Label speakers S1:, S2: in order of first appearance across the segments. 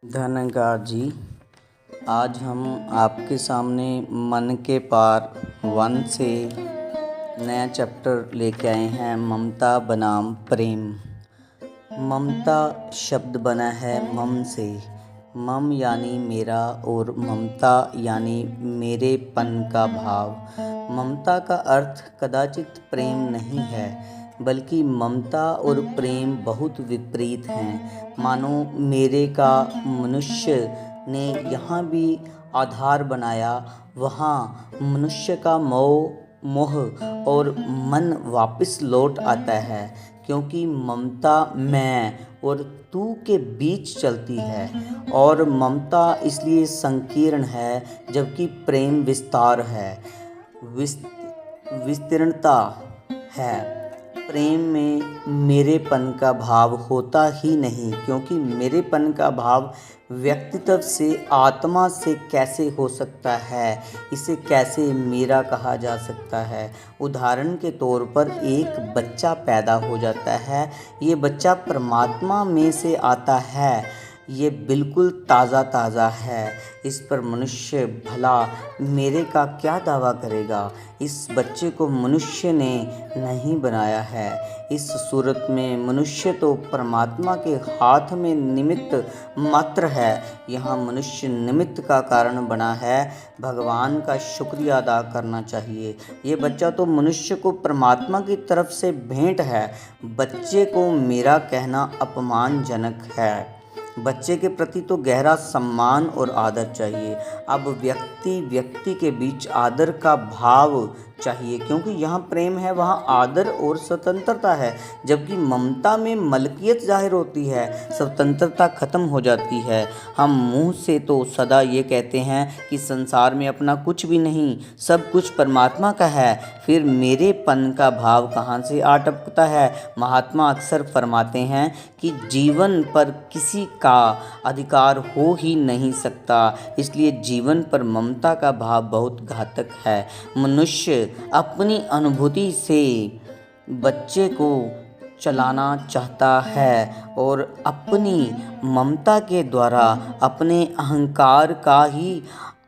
S1: धन्यकार जी। आज हम आपके सामने मन के पार 1 से नया चैप्टर लेके आए हैं, ममता बनाम प्रेम। ममता शब्द बना है मम से। मम यानी मेरा और ममता यानी मेरेपन का भाव। ममता का अर्थ कदाचित प्रेम नहीं है, बल्कि ममता और प्रेम बहुत विपरीत हैं। मानो मेरे का मनुष्य ने यहाँ भी आधार बनाया, वहाँ मनुष्य का मोह और मन वापस लौट आता है, क्योंकि ममता मैं और तू के बीच चलती है। और ममता इसलिए संकीर्ण है, जबकि प्रेम विस्तार है, विस्तीर्णता है। प्रेम में मेरेपन का भाव होता ही नहीं, क्योंकि मेरेपन का भाव व्यक्तित्व से, आत्मा से कैसे हो सकता है? इसे कैसे मेरा कहा जा सकता है? उदाहरण के तौर पर एक बच्चा पैदा हो जाता है, ये बच्चा परमात्मा में से आता है, ये बिल्कुल ताज़ा है। इस पर मनुष्य भला मेरे का क्या दावा करेगा? इस बच्चे को मनुष्य ने नहीं बनाया है। इस सूरत में मनुष्य तो परमात्मा के हाथ में निमित्त मात्र है। यहाँ मनुष्य निमित्त का कारण बना है। भगवान का शुक्रिया अदा करना चाहिए। ये बच्चा तो मनुष्य को परमात्मा की तरफ से भेंट है। बच्चे को मेरा कहना अपमानजनक है। बच्चे के प्रति तो गहरा सम्मान और आदर चाहिए। अब व्यक्ति के बीच आदर का भाव चाहिए, क्योंकि यहाँ प्रेम है, वहाँ आदर और स्वतंत्रता है। जबकि ममता में मलकियत जाहिर होती है, स्वतंत्रता खत्म हो जाती है। हम मुंह से तो सदा ये कहते हैं कि संसार में अपना कुछ भी नहीं, सब कुछ परमात्मा का है, फिर मेरेपन का भाव कहाँ से आ टपकता है? महात्मा अक्सर फरमाते हैं कि जीवन पर किसी का अधिकार हो ही नहीं सकता, इसलिए जीवन पर ममता का भाव बहुत घातक है। मनुष्य अपनी अनुभूति से बच्चे को चलाना चाहता है और अपनी ममता के द्वारा अपने अहंकार का ही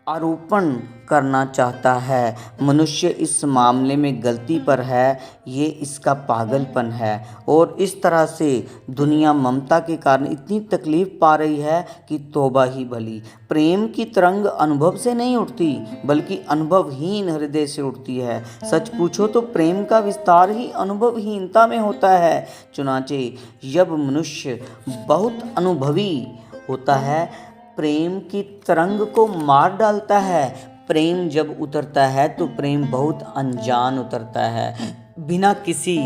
S1: आरोपण करना चाहता है। मनुष्य इस मामले में गलती पर है, ये इसका पागलपन है। और इस तरह से दुनिया ममता के कारण इतनी तकलीफ पा रही है कि तौबा ही भली। प्रेम की तरंग अनुभव से नहीं उठती, बल्कि अनुभवहीन हृदय से उठती है। सच पूछो तो प्रेम का विस्तार ही अनुभवहीनता में होता है। चुनाचे जब मनुष्य बहुत अनुभवी होता है, प्रेम की तरंग को मार डालता है। प्रेम जब उतरता है तो प्रेम बहुत अनजान उतरता है, बिना किसी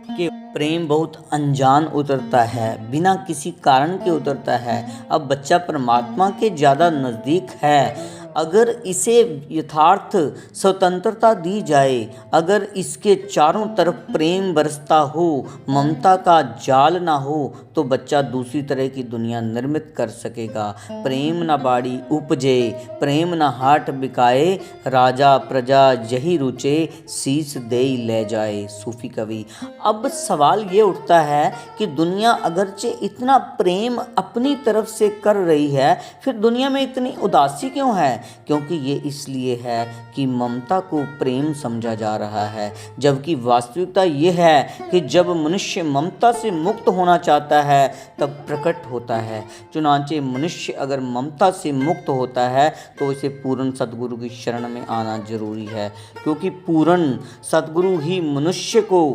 S1: के प्रेम बहुत अनजान उतरता है, बिना किसी कारण के उतरता है। अब बच्चा परमात्मा के ज़्यादा नज़दीक है। अगर इसे यथार्थ स्वतंत्रता दी जाए, अगर इसके चारों तरफ प्रेम बरसता हो, ममता का जाल ना हो, तो बच्चा दूसरी तरह की दुनिया निर्मित कर सकेगा। प्रेम न बाड़ी उपजे, प्रेम न हाट बिकाए, राजा प्रजा यही रुचे, शीस देई ले जाए। सूफी कवि। अब सवाल ये उठता है कि दुनिया अगरचे इतना प्रेम अपनी तरफ से कर रही है, फिर दुनिया में इतनी उदासी क्यों है? क्योंकि ये इसलिए है कि ममता को प्रेम समझा जा रहा है, जबकि वास्तविकता ये है कि जब मनुष्य ममता से मुक्त होना चाहता है तब प्रकट होता है। चुनांचे मनुष्य अगर ममता से मुक्त होता है तो इसे पूर्ण सद्गुरु की शरण में आना जरूरी है, क्योंकि पूर्ण सद्गुरु ही मनुष्य को।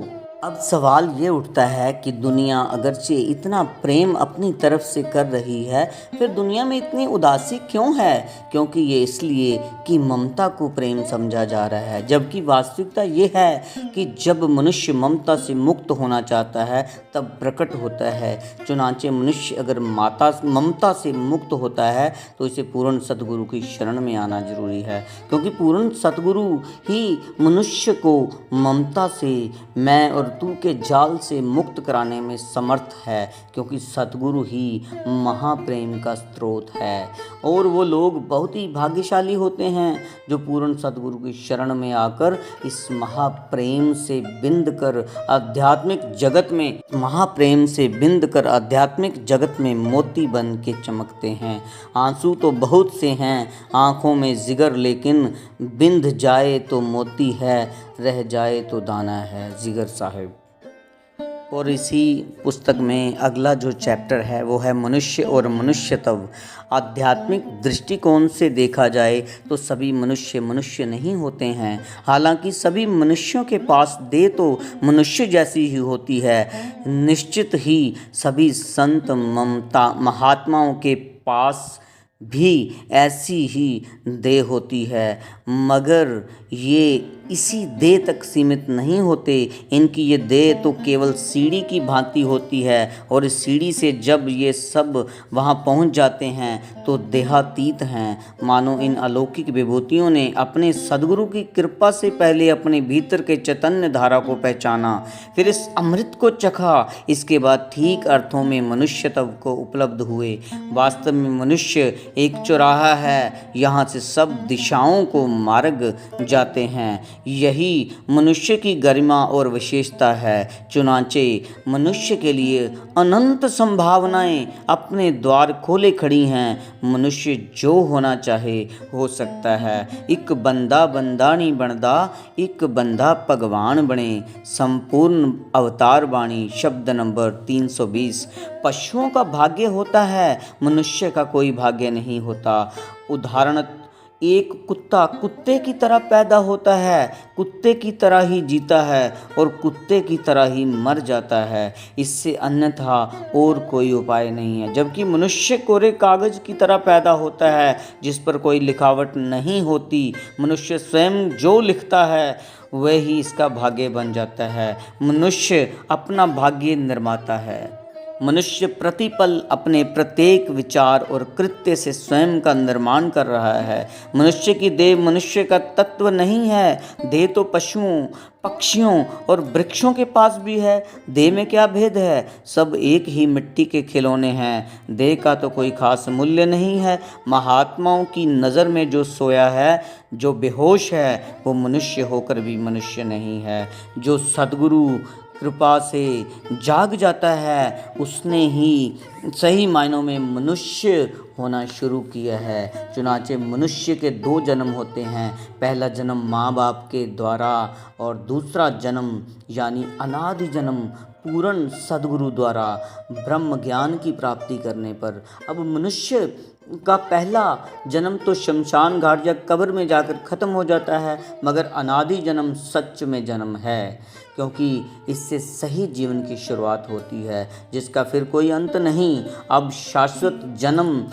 S1: अब सवाल ये उठता है कि दुनिया अगरचे इतना प्रेम अपनी तरफ से कर रही है, फिर दुनिया में इतनी उदासी क्यों है? क्योंकि ये इसलिए कि ममता को प्रेम समझा जा रहा है, जबकि वास्तविकता ये है कि जब मनुष्य ममता से मुक्त होना चाहता है तब प्रकट होता है। चुनाचे मनुष्य अगर ममता से मुक्त होता है तो इसे पूर्ण सद्गुरु की शरण में आना जरूरी है, क्योंकि पूर्ण सद्गुरु ही मनुष्य को ममता से, मैं और मृत्यु के जाल से मुक्त कराने में समर्थ है, क्योंकि सद्गुरु ही महाप्रेम का स्रोत है। और वो लोग बहुत ही भाग्यशाली होते हैं जो पूर्ण सद्गुरु की शरण में आकर इस महाप्रेम से बिंद कर आध्यात्मिक जगत में मोती बन के चमकते हैं। आंसू तो बहुत से हैं आँखों में जिगर, लेकिन बिंद जाए तो मोती है, रह जाए तो दाना है जिगर साहिब। और इसी पुस्तक में अगला जो चैप्टर है वो है मनुष्य और मनुष्यत्व। आध्यात्मिक दृष्टिकोण से देखा जाए तो सभी मनुष्य मनुष्य नहीं होते हैं। हालांकि सभी मनुष्यों के पास देह तो मनुष्य जैसी ही होती है। निश्चित ही सभी संत महात्माओं के पास भी ऐसी ही देह होती है, मगर ये इसी देह तक सीमित नहीं होते। इनकी ये देह तो केवल सीढ़ी की भांति होती है, और इस सीढ़ी से जब ये सब वहाँ पहुँच जाते हैं तो देहातीत हैं। मानो इन अलौकिक विभूतियों ने अपने सद्गुरु की कृपा से पहले अपने भीतर के चैतन्य धारा को पहचाना, फिर इस अमृत को चखा, इसके बाद ठीक अर्थों में मनुष्यत्व को उपलब्ध हुए। वास्तव में मनुष्य एक चौराहा है, यहाँ से सब दिशाओं को मार्ग जाते हैं। यही मनुष्य की गरिमा और विशेषता है। चुनाचे मनुष्य के लिए अनंत संभावनाएं अपने द्वार खोले खड़ी हैं। मनुष्य जो होना चाहे हो सकता है। एक बंदा बंदा नहीं बनदा, एक बंदा भगवान बने। संपूर्ण अवतार वाणी शब्द नंबर 320। पशुओं का भाग्य होता है, मनुष्य का कोई भाग्य नहीं होता। उदाहरण, एक कुत्ता कुत्ते की तरह पैदा होता है, कुत्ते की तरह ही जीता है और कुत्ते की तरह ही मर जाता है। इससे अन्यथा और कोई उपाय नहीं है। जबकि मनुष्य कोरे कागज की तरह पैदा होता है, जिस पर कोई लिखावट नहीं होती। मनुष्य स्वयं जो लिखता है वही इसका भाग्य बन जाता है। मनुष्य अपना भाग्य निर्माता है। मनुष्य प्रतिपल अपने प्रत्येक विचार और कृत्य से स्वयं का निर्माण कर रहा है। मनुष्य की देह मनुष्य का तत्व नहीं है। देह तो पशुओं, पक्षियों और वृक्षों के पास भी है। देह में क्या भेद है? सब एक ही मिट्टी के खिलौने हैं। देह का तो कोई खास मूल्य नहीं है। महात्माओं की नज़र में जो सोया है, जो बेहोश है, वो मनुष्य होकर भी मनुष्य नहीं है। जो सद्गुरु कृपा से जाग जाता है, उसने ही सही मायनों में मनुष्य होना शुरू किया है। चुनाचे मनुष्य के 2 जन्म होते हैं। पहला जन्म माँ बाप के द्वारा और दूसरा जन्म यानी अनादि जन्म पूर्ण सद्गुरु द्वारा ब्रह्म ज्ञान की प्राप्ति करने पर। अब मनुष्य का पहला जन्म तो शमशान घाट या कब्र में जाकर ख़त्म हो जाता है, मगर अनादि जन्म सच में जन्म है, क्योंकि इससे सही जीवन की शुरुआत होती है, जिसका फिर कोई अंत नहीं। अब शाश्वत जन्म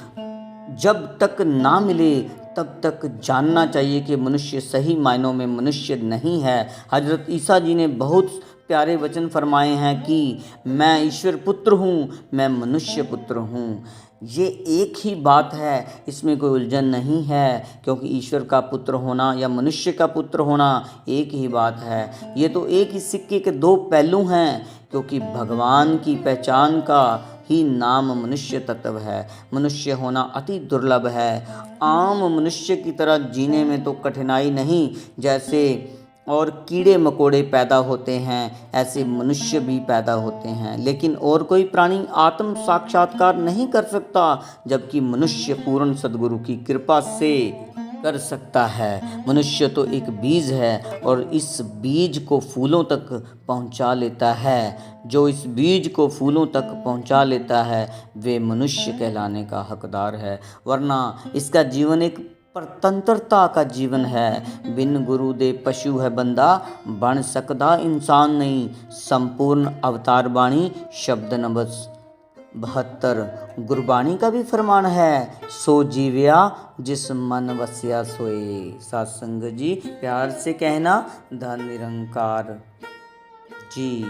S1: जब तक ना मिले तब तक जानना चाहिए कि मनुष्य सही मायनों में मनुष्य नहीं है। हजरत ईसा जी ने बहुत प्यारे वचन फरमाए हैं कि मैं ईश्वर पुत्र हूँ, मैं मनुष्य पुत्र हूँ। ये एक ही बात है, इसमें कोई उलझन नहीं है, क्योंकि ईश्वर का पुत्र होना या मनुष्य का पुत्र होना एक ही बात है। ये तो एक ही सिक्के के 2 पहलू हैं, क्योंकि भगवान की पहचान का ही नाम मनुष्य तत्व है। मनुष्य होना अति दुर्लभ है। आम मनुष्य की तरह जीने में तो कठिनाई नहीं। जैसे और कीड़े मकोड़े पैदा होते हैं, ऐसे मनुष्य भी पैदा होते हैं, लेकिन और कोई प्राणी आत्म साक्षात्कार नहीं कर सकता, जबकि मनुष्य पूर्ण सद्गुरु की कृपा से कर सकता है। मनुष्य तो एक बीज है और इस बीज को फूलों तक पहुंचा लेता है। जो इस बीज को फूलों तक पहुंचा लेता है वे मनुष्य कहलाने का हकदार है, वरना इसका जीवन एक परतंत्रता का जीवन है। बिन गुरु दे पशु है बंदा, बन सकदा इंसान नहीं। संपूर्ण अवतार बाणी शब्द नंबर 72। गुरबाणी का भी फरमान है, सो जीव्या जिस मन वसिया सोए। सत्संग जी प्यार से कहना, धन निरंकार जी।